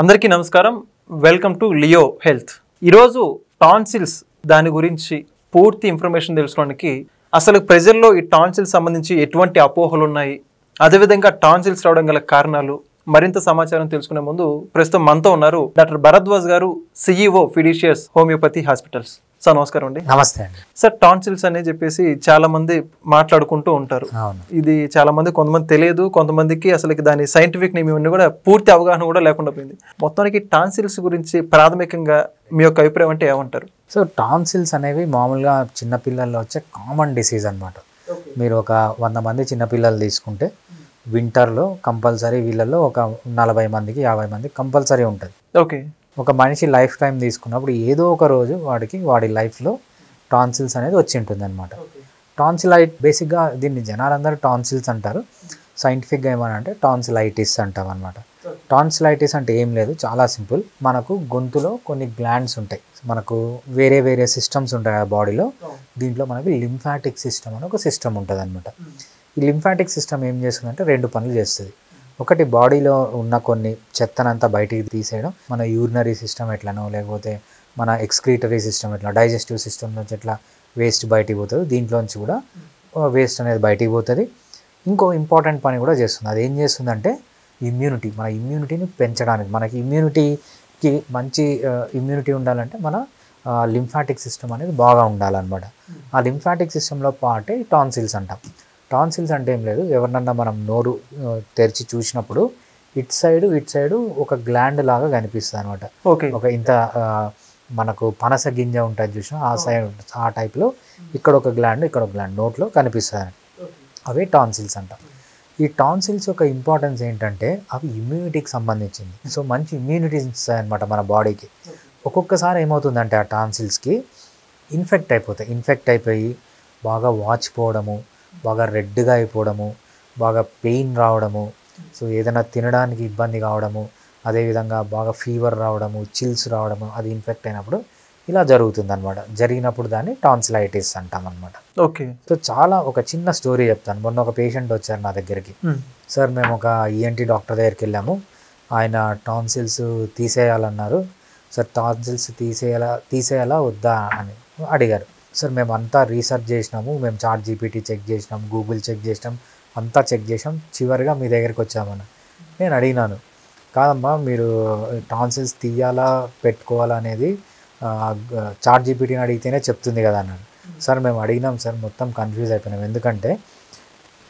అందరికీ నమస్కారం. Welcome to Leo health. ఈరోజు టాన్సిల్స్ దాని గురించి పూర్తి ఇన్ఫర్మేషన్ తెలుసుకోవడానికి అసలు ప్రజల్లో ఈ టాన్సిల్స్ సంబంధించి ఎటువంటి అపోహలు ఉన్నాయి, అదేవిధంగా టాన్సిల్స్ రావడం గల కారణాలు, మరింత సమాచారం తెలుసుకునే ముందు ప్రస్తుతం మనతో ఉన్నారు డాక్టర్ భరద్వాజ్ గారు, సిఇఓ ఫిడిషియస్ హోమియోపతి హాస్పిటల్స్. సార్ నమస్కారం అండి. నమస్తే అండి. సార్ టాన్సిల్స్ అని చెప్పేసి చాలా మంది మాట్లాడుకుంటూ ఉంటారు. ఇది చాలా మంది కొంతమంది తెలియదు, కొంతమందికి అసలు దాని సైంటిఫిక్ నేమ్ ఇవన్నీ కూడా పూర్తి అవగాహన కూడా లేకుండా పోయింది. మొత్తానికి టాన్సిల్స్ గురించి ప్రాథమికంగా మీ యొక్క అభిప్రాయం అంటే ఏమంటారు? సో టాన్సిల్స్ అనేవి మామూలుగా చిన్నపిల్లల్లో వచ్చే కామన్ డిసీజ్ అనమాట. మీరు ఒక 100 మంది చిన్నపిల్లలు తీసుకుంటే వింటర్లో కంపల్సరీ వీళ్ళల్లో ఒక 40 మందికి 50 మందికి కంపల్సరీ ఉంటుంది. ఓకే. ఒక మనిషి లైఫ్ టైం తీసుకున్నప్పుడు ఏదో ఒక రోజు వాడి లైఫ్లో టాన్సిల్స్ అనేది వచ్చి ఉంటుంది అనమాట. టాన్సిలైట్ బేసిక్గా దీన్ని జనాలందరూ టాన్సిల్స్ అంటారు. సైంటిఫిక్గా ఏమనంటే టాన్సిలైటిస్ అంటాం అనమాట. టాన్సిలైటిస్ అంటే ఏం లేదు, చాలా సింపుల్. మనకు గొంతులో కొన్ని గ్లాండ్స్ ఉంటాయి, మనకు వేరే వేరే సిస్టమ్స్ ఉంటాయి ఆ బాడీలో. దీంట్లో మనకి లింఫాటిక్ సిస్టమ్ అని ఒక సిస్టమ్ ఉంటుంది అనమాట. ఈ లింఫాటిక్ సిస్టమ్ ఏం చేస్తుందంటే 2 పనులు చేస్తుంది. ఒకటి, బాడీలో ఉన్న కొన్ని చెత్తనంతా బయటికి తీసేయడం, మన యూరినరీ సిస్టమ్ ఎట్లనో లేకపోతే మన ఎక్స్క్రీటరీ సిస్టమ్ ఎట్లా, డైజెస్టివ్ సిస్టమ్ నుంచి ఎట్లా వేస్ట్ బయటికి పోతుంది, దీంట్లోంచి కూడా వేస్ట్ అనేది బయటికి పోతుంది. ఇంకో ఇంపార్టెంట్ పని కూడా చేస్తుంది. అది ఏం చేస్తుందంటే ఇమ్యూనిటీ, మన ఇమ్యూనిటీని పెంచడానికి. మనకి ఇమ్యూనిటీకి మంచి ఇమ్యూనిటీ ఉండాలంటే మన లింఫాటిక్ సిస్టమ్ అనేది బాగా ఉండాలన్నమాట. ఆ లింఫాటిక్ సిస్టంలో పార్టే టాన్సిల్స్ అంటాం. టాన్సిల్స్ అంటే ఏం లేదు, ఎవరినన్నా మనం నోరు తెరిచి చూసినప్పుడు ఇటు సైడు ఒక గ్లాండ్ లాగా కనిపిస్తుంది అనమాట. ఓకే. ఒక ఇంత మనకు పనస గింజ ఉంటుంది చూసినా ఆ సైడ్, ఆ టైప్లో ఇక్కడ ఒక గ్లాండ్ నోట్లో కనిపిస్తుంది. అవే టాన్సిల్స్ అంటాం. ఈ టాన్సిల్స్ యొక్క ఇంపార్టెన్స్ ఏంటంటే అవి ఇమ్యూనిటీకి సంబంధించింది. సో మంచి ఇమ్యూనిటీ ఇస్తాయి అనమాట మన బాడీకి. ఒక్కొక్కసారి ఏమవుతుందంటే ఆ టాన్సిల్స్కి ఇన్ఫెక్ట్ అయిపోయి బాగా వాచిపోవడము, బాగా రెడ్గా అయిపోవడము, బాగా పెయిన్ రావడము, సో ఏదైనా తినడానికి ఇబ్బంది కావడము, అదేవిధంగా బాగా ఫీవర్ రావడము, చిల్స్ రావడము, అది ఇన్ఫెక్ట్ అయినప్పుడు ఇలా జరుగుతుంది అనమాట. జరిగినప్పుడు దాన్ని టాన్సిలైటిస్ అంటాం అనమాట. ఓకే. సో ఒక చిన్న స్టోరీ చెప్తాను. మొన్న ఒక పేషెంట్ వచ్చారు నా దగ్గరికి. సార్, మేము ఒక ఈఎన్టీ డాక్టర్ దగ్గరికి వెళ్ళాము, ఆయన టాన్సిల్స్ తీసేయాలన్నారు. సార్, టాన్సిల్స్ తీసేయాలా వద్దా అని అడిగారు. సార్, మేము అంతా రీసెర్చ్ చేసినాము, మేము చాట్ జీపీటీ చెక్ చేసినాం, గూగుల్ చెక్ చేసినాం, అంతా చెక్ చేసాం, చివరిగా మీ దగ్గరికి వచ్చామని. నేను అడిగినాను, కాదమ్మా మీరు టాన్సిల్స్ తీయాలా పెట్టుకోవాలా అనేది చాట్ జీపీటీని అడిగితేనే చెప్తుంది కదా అన్నాడు. సార్, మేము అడిగినాం సార్, మొత్తం కన్ఫ్యూజ్ అయిపోయినాం. ఎందుకంటే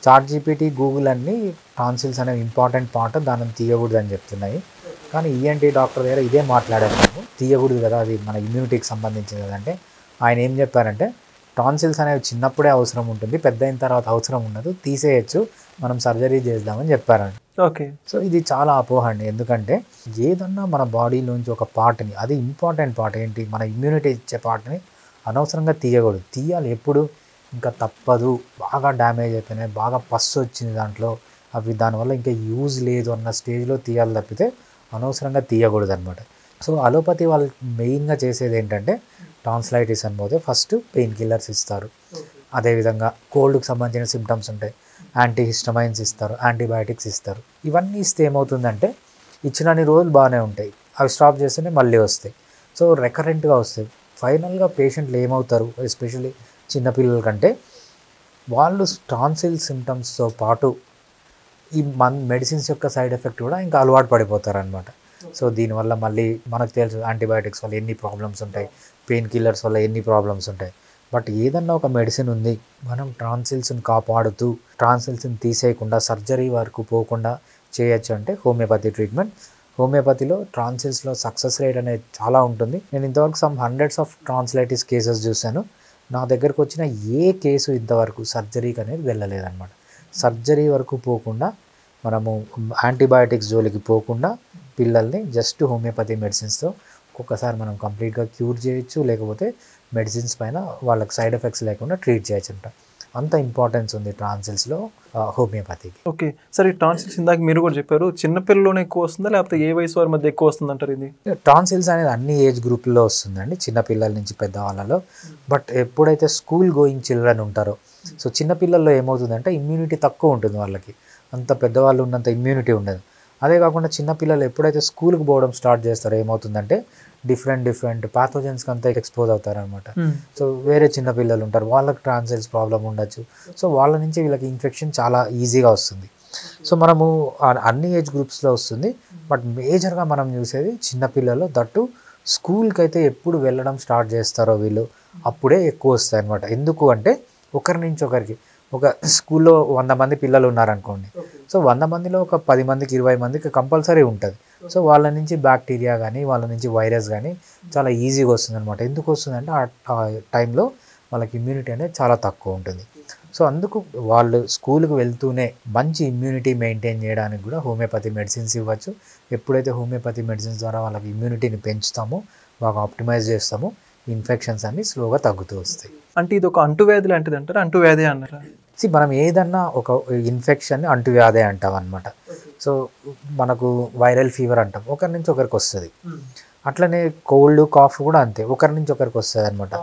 చాట్ జీపీటీ, గూగుల్ అన్నీ టాన్సిల్స్ అనేవి ఇంపార్టెంట్ పార్ట్, దానిని తీయకూడదు అని చెప్తున్నాయి. కానీ ఈఎన్టీ డాక్టర్ దగ్గర ఇదే మాట్లాడారు, మేము తీయకూడదు కదా, అది మన ఇమ్యూనిటీకి సంబంధించింది కదంటే ఆయన ఏం చెప్పారంటే టాన్సిల్స్ అనేవి చిన్నప్పుడే అవసరం ఉంటుంది, పెద్ద అయిన తర్వాత అవసరం ఉండదు, తీసేయచ్చు, మనం సర్జరీ చేద్దామని చెప్పారండి. ఓకే. సో ఇది చాలా అపోహ అండి. ఎందుకంటే ఏదన్నా మన బాడీలోంచి ఒక పార్ట్ని, అది ఇంపార్టెంట్ పార్ట్ ఏంటి, మన ఇమ్యూనిటీ ఇచ్చే పార్ట్ని అనవసరంగా తీయకూడదు. తీయాలి ఎప్పుడు, ఇంకా తప్పదు, బాగా డ్యామేజ్ అయిపోయినాయి, బాగా పస్సు వచ్చింది దాంట్లో, అవి దానివల్ల ఇంకా యూజ్ లేదు అన్న స్టేజ్లో తీయాలి తప్పితే అనవసరంగా తీయకూడదు అనమాట. సో అలోపతి వాళ్ళు మెయిన్గా చేసేది ఏంటంటే టాన్సిలైటిస్ అనిపోతే ఫస్ట్ పెయిన్ కిల్లర్స్ ఇస్తారు, అదేవిధంగా కోల్డ్కి సంబంధించిన సిమ్టమ్స్ ఉంటాయి, యాంటీహిస్టమైన్స్ ఇస్తారు, యాంటీబయాటిక్స్ ఇస్తారు. ఇవన్నీ ఇస్తే ఏమవుతుందంటే ఇచ్చినన్ని రోజులు బాగానే ఉంటాయి, అవి స్టాప్ చేస్తేనే మళ్ళీ వస్తాయి. సో రికరెంట్గా వస్తాయి. ఫైనల్గా పేషెంట్లు ఏమవుతారు, ఎస్పెషల్లీ చిన్నపిల్లల కంటే, వాళ్ళు టాన్సిల్ సిమ్టమ్స్తో పాటు ఈ మెడిసిన్స్ యొక్క సైడ్ ఎఫెక్ట్ కూడా ఇంకా అలవాటు పడిపోతారు అనమాట. సో దీనివల్ల మళ్ళీ మనకు తెలుసు యాంటీబయాటిక్స్ వల్ల ఎన్ని ప్రాబ్లమ్స్ ఉంటాయి, పెయిన్ కిల్లర్స్ వల్ల ఎన్ని ప్రాబ్లమ్స్ ఉంటాయి. బట్ ఏదన్నా ఒక మెడిసిన్ ఉంది, మనం టాన్సిల్స్ని కాపాడుతూ టాన్సిల్స్ని తీసేయకుండా సర్జరీ వరకు పోకుండా చేయొచ్చు అంటే హోమియోపతి ట్రీట్మెంట్. హోమియోపతిలో టాన్సిల్స్లో సక్సెస్ రేట్ అనేది చాలా ఉంటుంది. నేను ఇంతవరకు some hundreds of tonsillitis cases చూశాను. నా దగ్గరకు వచ్చిన ఏ కేసు ఇంతవరకు సర్జరీకి అనేది వెళ్ళలేదన్నమాట. సర్జరీ వరకు పోకుండా, మనము యాంటీబయాటిక్స్ జోలికి పోకుండా పిల్లల్ని జస్ట్ హోమియోపతి మెడిసిన్స్తో ఒక్కొక్కసారి మనం కంప్లీట్గా క్యూర్ చేయొచ్చు, లేకపోతే మెడిసిన్స్ పైన వాళ్ళకి సైడ్ ఎఫెక్ట్స్ లేకుండా ట్రీట్ చేయొచ్చు అంట. అంత ఇంపార్టెన్స్ ఉంది టాన్సిల్స్లో హోమియోపతికి. ఓకే. సరే, టాన్సిల్స్ ఇందాక మీరు కూడా చెప్పారు, చిన్నపిల్లలోనే ఎక్కువ వస్తుందా లేకపోతే ఏ వయసు వారి మధ్య ఎక్కువ వస్తుంది అంటారు? ఇది టాన్సిల్స్ అనేది అన్ని ఏజ్ గ్రూప్లో వస్తుందండి, చిన్నపిల్లల నుంచి పెద్దవాళ్ళలో. బట్ ఎప్పుడైతే స్కూల్ గోయింగ్ చిల్డ్రన్ ఉంటారో, సో చిన్నపిల్లల్లో ఏమవుతుందంటే ఇమ్యూనిటీ తక్కువ ఉంటుంది వాళ్ళకి, అంత పెద్దవాళ్ళు ఉన్నంత ఇమ్యూనిటీ ఉండదు. అదే కాకుండా చిన్నపిల్లలు ఎప్పుడైతే స్కూల్కి పోవడం స్టార్ట్ చేస్తారో ఏమవుతుందంటే డిఫరెంట్ ప్యాథోజన్స్కి అంతా ఎక్స్పోజ్ అవుతారనమాట. సో వేరే చిన్నపిల్లలు ఉంటారు, వాళ్ళకి ట్రాన్సిల్స్ ప్రాబ్లం ఉండొచ్చు. సో వాళ్ళ నుంచి వీళ్ళకి ఇన్ఫెక్షన్ చాలా ఈజీగా వస్తుంది. సో మనము అన్ని ఏజ్ గ్రూప్స్లో వస్తుంది, బట్ మేజర్గా మనం చూసేది చిన్నపిల్లలు. దట్టు స్కూల్కి అయితే ఎప్పుడు వెళ్ళడం స్టార్ట్ చేస్తారో వీళ్ళు అప్పుడే ఎక్కువ వస్తాయి అనమాట. ఎందుకు అంటే ఒకరి నుంచి ఒకరికి, ఒక స్కూల్లో 100 మంది పిల్లలు ఉన్నారనుకోండి, సో 100 మందిలో ఒక 10 మందికి 20 మందికి కంపల్సరీ ఉంటుంది. సో వాళ్ళ నుంచి బ్యాక్టీరియా కానీ వాళ్ళ నుంచి వైరస్ కానీ చాలా ఈజీగా వస్తుంది అనమాట. ఎందుకు వస్తుందంటే ఆ టైంలో వాళ్ళకి ఇమ్యూనిటీ అనేది చాలా తక్కువ ఉంటుంది. సో అందుకు వాళ్ళు స్కూల్కి వెళ్తూనే మంచి ఇమ్యూనిటీ మెయింటైన్ చేయడానికి కూడా హోమియోపతి మెడిసిన్స్ ఇవ్వచ్చు. ఎప్పుడైతే హోమియోపతి మెడిసిన్స్ ద్వారా వాళ్ళకి ఇమ్యూనిటీని పెంచుతామో, బాగా ఆప్టిమైజ్ చేస్తామో, ఇన్ఫెక్షన్స్ అన్ని స్లోగా తగ్గుతూ వస్తాయి. అంటే ఇది ఒక అంటువ్యాధి లాంటిది అంటారా, అంటువ్యాధి అన్నారా? మనం ఏదన్నా ఒక ఇన్ఫెక్షన్ని అంటువ్యాధి అంటాం అనమాట. సో మనకు వైరల్ ఫీవర్ అంటాం, ఒకరి నుంచి ఒకరికి వస్తుంది. అట్లనే కోల్డ్ కాఫ్ కూడా అంతే, ఒకరి నుంచి ఒకరికి వస్తుంది అనమాట.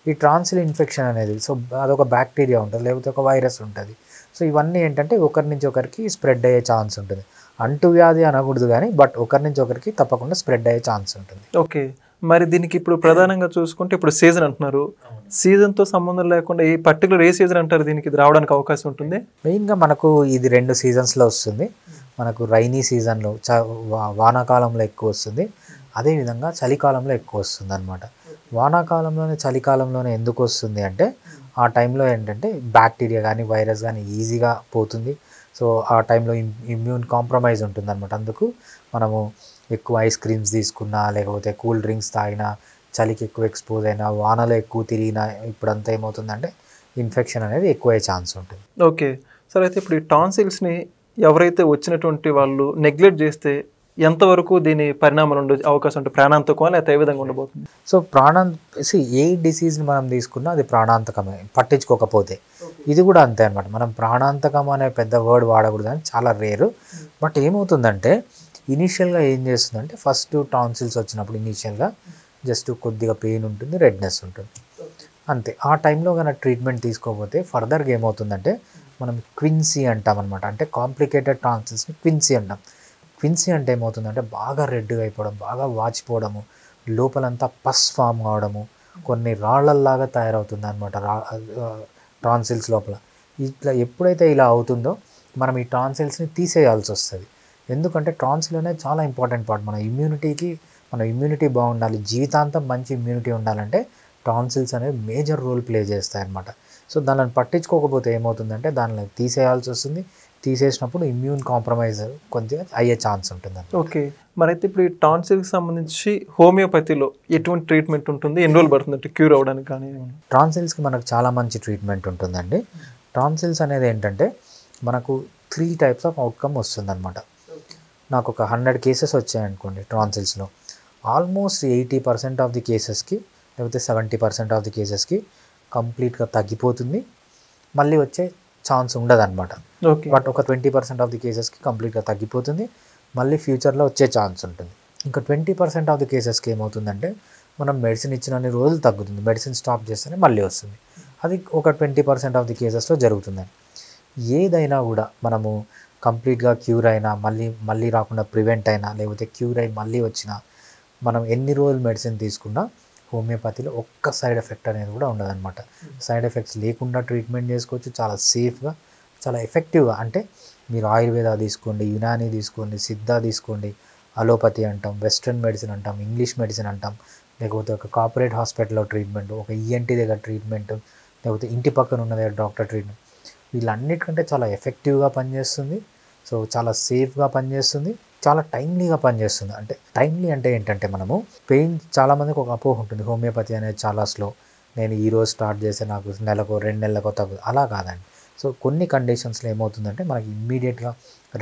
ఈ ట్రాన్సిల్ ఇన్ఫెక్షన్ అనేది, సో అదొక బ్యాక్టీరియా ఉంటుంది, లేకపోతే ఒక వైరస్ ఉంటుంది. సో ఇవన్నీ ఏంటంటే ఒకరి నుంచి ఒకరికి స్ప్రెడ్ అయ్యే ఛాన్స్ ఉంటుంది. అంటువ్యాధి అనకూడదు కానీ, బట్ ఒకరి నుంచి ఒకరికి తప్పకుండా స్ప్రెడ్ అయ్యే ఛాన్స్ ఉంటుంది. ఓకే, మరి దీనికి ఇప్పుడు ప్రధానంగా చూసుకుంటే ఇప్పుడు సీజన్ అంటున్నారు, సీజన్తో సంబంధం లేకుండా ఏ పర్టికులర్ ఏ సీజన్ అంటారు దీనికి రావడానికి అవకాశం ఉంటుంది? మెయిన్గా మనకు ఇది 2 సీజన్స్లో వస్తుంది. మనకు రైనీ సీజన్లో వానాకాలంలో ఎక్కువ వస్తుంది, అదేవిధంగా చలికాలంలో ఎక్కువ వస్తుంది అనమాట. వానాకాలంలోనే చలికాలంలోనే ఎందుకు వస్తుంది అంటే ఆ టైంలో ఏంటంటే బ్యాక్టీరియా కానీ వైరస్ కానీ ఈజీగా పోతుంది. సో ఆ టైంలో ఇమ్యూన్ కాంప్రమైజ్ ఉంటుంది అనమాట. అందుకు మనము ఎక్కువ ఐస్ క్రీమ్స్ తీసుకున్నా, లేకపోతే కూల్ డ్రింక్స్ తాగినా, చలికి ఎక్కువ ఎక్స్పోజ్ అయినా, వానలో ఎక్కువ తిరిగినా, ఇప్పుడంతా ఏమవుతుందంటే ఇన్ఫెక్షన్ అనేది ఎక్కువ అయ్యే ఛాన్స్ ఉంటుంది. ఓకే సార్, అయితే ఇప్పుడు ఈ టాన్సిల్స్ని ఎవరైతే వచ్చినటువంటి వాళ్ళు నెగ్లెక్ట్ చేస్తే ఎంతవరకు దీని పరిణామాలు ఉండే అవకాశం ఉంటుంది? ప్రాణాంతకమా లేకపోతే ఏ విధంగా ఉండబోతుంది? సో ఏ డిసీజ్ని మనం తీసుకున్నా అది ప్రాణాంతకమే పట్టించుకోకపోతే. ఇది కూడా అంతే అనమాట. మనం ప్రాణాంతకం అనే పెద్ద వర్డ్ వాడకూడదు అని చాలా రేరు. బట్ ఏమవుతుందంటే ఇనీషియల్గా ఏం చేస్తుందంటే ఫస్ట్ టాన్సిల్స్ వచ్చినప్పుడు ఇనీషియల్గా జస్ట్ కొద్దిగా పెయిన్ ఉంటుంది, రెడ్నెస్ ఉంటుంది, అంతే. ఆ టైంలో కనుక ట్రీట్మెంట్ తీసుకోకపోతే ఫర్దర్గా ఏమవుతుందంటే మనం క్విన్సీ అంటాం అనమాట. అంటే కాంప్లికేటెడ్ టాన్సిల్స్ని క్విన్సీ అంటాం. క్విన్సీ అంటే ఏమవుతుందంటే బాగా రెడ్గా అయిపోవడం, బాగా వాచిపోవడము, లోపలంతా పస్ ఫామ్ కావడము, కొన్ని రాళ్లల్లాగా తయారవుతుంది అనమాట టాన్సిల్స్ లోపల. ఇట్లా ఎప్పుడైతే ఇలా అవుతుందో మనం ఈ టాన్సిల్స్ని తీసేయాల్సి వస్తుంది. ఎందుకంటే టాన్సిల్ అనేది చాలా ఇంపార్టెంట్ పార్ట్ మన ఇమ్యూనిటీకి. మన ఇమ్యూనిటీ బాగుండాలి, జీవితాంతం మంచి ఇమ్యూనిటీ ఉండాలంటే టాన్సిల్స్ అనేవి మేజర్ రోల్ ప్లే చేస్తాయి అన్నమాట. సో దానిని పట్టించుకోకపోతే ఏమవుతుందంటే దానిని తీసేయాల్సి వస్తుంది. తీసేసినప్పుడు ఇమ్యూన్ కాంప్రమైజ్ కొద్దిగా అయ్యే ఛాన్స్ ఉంటుంది. ఓకే, మరైతే ఇప్పుడు ఈ టాన్సిల్కి సంబంధించి హోమియోపతిలో ఎటువంటి ట్రీట్మెంట్ ఉంటుంది, ఎన్ని రోజులు పడుతుంది క్యూర్ అవ్వడానికి? కానీ టాన్సిల్స్కి మనకు చాలా మంచి ట్రీట్మెంట్ ఉంటుందండి. టాన్సిల్స్ అనేది ఏంటంటే మనకు 3 టైప్స్ ఆఫ్ అవుట్కమ్ వస్తుందన్నమాట. నాకు ఒక 100 కేసెస్ వచ్చాయనుకోండి టాన్సిల్స్లో, ఆల్మోస్ట్ 80% ఆఫ్ ది కేసెస్కి లేకపోతే 70% ఆఫ్ ది కేసెస్కి కంప్లీట్గా తగ్గిపోతుంది, మళ్ళీ వచ్చే ఛాన్స్ ఉండదన్నమాట. బట్ ఒక 20% ఆఫ్ ది కేసెస్కి కంప్లీట్గా తగ్గిపోతుంది, మళ్ళీ ఫ్యూచర్లో వచ్చే ఛాన్స్ ఉంటుంది. ఇంకా 20% ఆఫ్ ది కేసెస్కి ఏమవుతుందంటే మనం మెడిసిన్ ఇచ్చినన్ని రోజులు తగ్గుతుంది, మెడిసిన్ స్టాప్ చేస్తేనే మళ్ళీ వస్తుంది. అది ఒక 20% ఆఫ్ ది కేసెస్లో జరుగుతుంది. ఏదైనా కూడా మనము కంప్లీట్గా క్యూర్ అయినా, మళ్ళీ రాకుండా ప్రివెంట్ అయినా, లేకపోతే క్యూర్ అయి మళ్ళీ వచ్చినా, మనం ఎన్ని రోజులు మెడిసిన్ తీసుకున్నా హోమియోపతిలో ఒక్క సైడ్ ఎఫెక్ట్ అనేది కూడా ఉండదన్నమాట. సైడ్ ఎఫెక్ట్స్ లేకుండా ట్రీట్మెంట్ చేసుకోవచ్చు, చాలా సేఫ్గా, చాలా ఎఫెక్టివ్గా. అంటే మీరు ఆయుర్వేద తీసుకోండి, యునానీ తీసుకోండి, సిద్ధ తీసుకోండి, అలోపతి అంటాం, వెస్ట్రన్ మెడిసిన్ అంటాం, ఇంగ్లీష్ మెడిసిన్ అంటాం, లేకపోతే ఒక కార్పొరేట్ హాస్పిటల్లో ట్రీట్మెంట్, ఒక ఈఎన్టీ దగ్గర ట్రీట్మెంట్, లేకపోతే ఇంటి పక్కన ఉన్న దగ్గర డాక్టర్ ట్రీట్మెంట్, వీళ్ళన్నిటికంటే చాలా ఎఫెక్టివ్గా పనిచేస్తుంది. సో చాలా సేఫ్గా పనిచేస్తుంది, చాలా టైమ్లీగా పనిచేస్తుంది. అంటే టైమ్లీ అంటే ఏంటంటే మనము పెయిన్, చాలామందికి ఒక అపోహ ఉంటుంది హోమియోపతి అనేది చాలా స్లో, నేను ఈరోజు స్టార్ట్ చేస్తే నాకు నెలకో 2 నెలలకో తగ్గుతుంది, అలా కాదండి. సో కొన్ని కండిషన్స్లో ఏమవుతుందంటే మనకి ఇమ్మీడియట్గా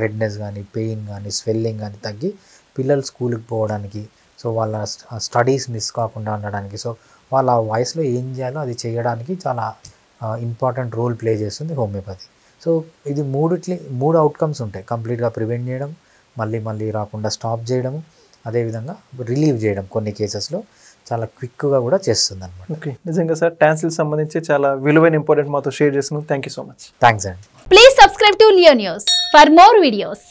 రెడ్నెస్ కానీ, పెయిన్ కానీ, స్వెల్లింగ్ కానీ తగ్గి పిల్లలు స్కూల్కి పోవడానికి, సో వాళ్ళ స్టడీస్ మిస్ కాకుండా ఉండడానికి, సో వాళ్ళ వయసులో ఏం చేయాలో అది చేయడానికి చాలా ఇంపార్టెంట్ రోల్ ప్లే చేస్తుంది హోమియోపతి. సో ఇది 3 అవుట్కమ్స్ ఉంటాయి. కంప్లీట్గా ప్రివెంట్ చేయడం, మళ్ళీ రాకుండా స్టాప్ చేయడము, అదేవిధంగా రిలీవ్ చేయడం కొన్ని కేసెస్లో చాలా క్విక్గా కూడా చేస్తుంది అనమాట. ఓకే, నిజంగా సార్ టాన్సిల్ సంబంధించి చాలా విలువైన ఇంపార్టెంట్ మాతో షేర్ చేస్తున్నాం. Thank you so much. Thanks అండి. Please subscribe to Leo news for more videos.